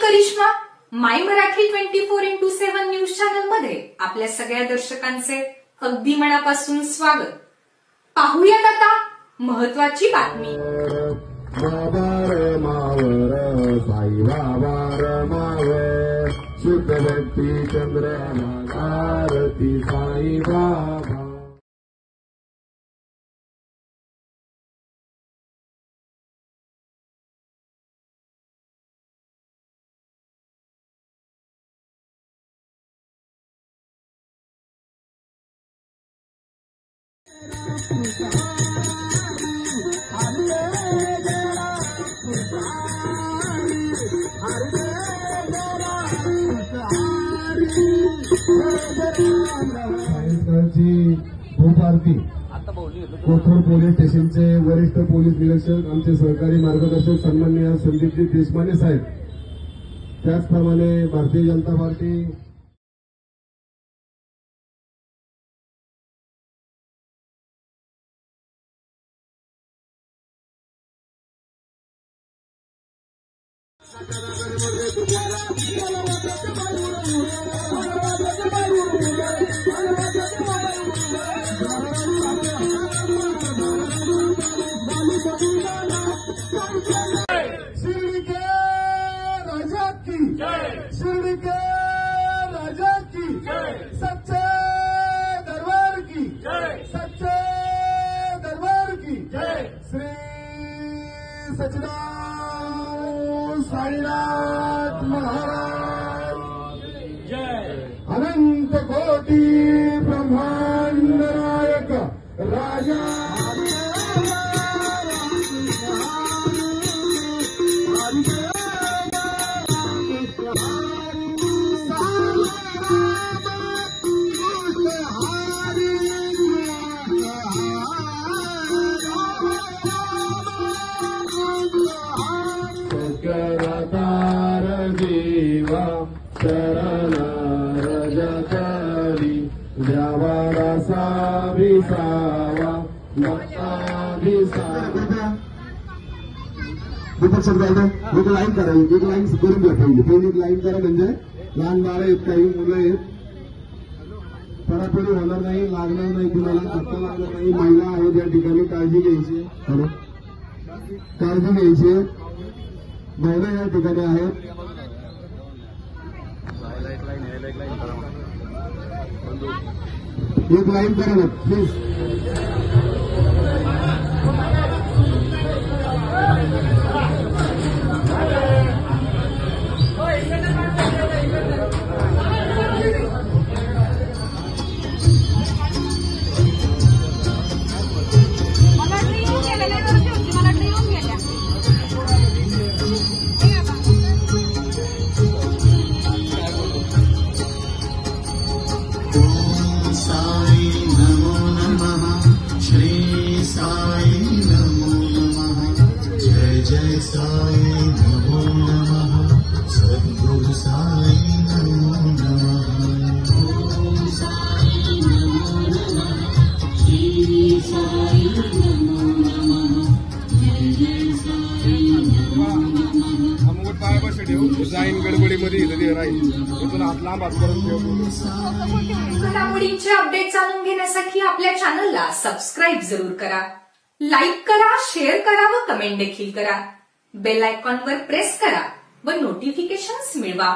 करिश्मा माय Marathi 24x7 news channel मध्ये आपल्या सगळ्या दर्शकांचे अगदी मनापासून स्वागत। पाहूयात आता महत्त्वाची बातमी। शुद्ध भक्ती चंद्र आरती साई बाबा। धूप आरती कोथरूड पोलीस स्टेशनचे वरिष्ठ पोलीस निरीक्षक आमचे सहकारी मार्गदर्शक सन्माननीय संदीपजी देशमाने साहेब, त्याचप्रमाणे भारतीय जनता पार्टी शिरडी के राजा की शिरडी के राजा की सच्चे दरबार की सच्चे दरबार की श्री सच्चिदानंद साईनाथ महाराज जय। अनंत कोटि ब्रह्मांड नायक राजा शंकरातार जीवा शरण रजकरी द्यावाडा साविसावा मताभिसावा। दीपक सर एक लाईन करा, एक लाईन करून घ्या पहिले एक लाईन करा, म्हणजे लहान बाळ आहेत, काही मुलं आहेत, परापुरी होणार नाही, लागणार नाही, कुणाला धक्का लागणार नाही, महिला आहेत या ठिकाणी, काळजी घ्यायची, काळजी घ्यायची, महिला या ठिकाणी आहेत। एक लाईन करा ना प्लीज। जय साई नमो नमः, सद्गुरु साई नमो नमः, ओम साई नमो नमः, श्री साई नमो नमः, जय जय साई नमो नमः। हम पाय बस ठेवू जाईन गडबडीमध्ये इथे राहील, इथून हात लांब हात करून ठेवू। घडामोडींचे अपडेट जाणून घेण्यासाठी आपल्या चॅनलला सबस्क्राईब जरूर करा, लाईक करा, शेअर करा व कमेंट देखील करा। बेल आयकॉनवर प्रेस करा व नोटिफिकेशन्स मिळवा।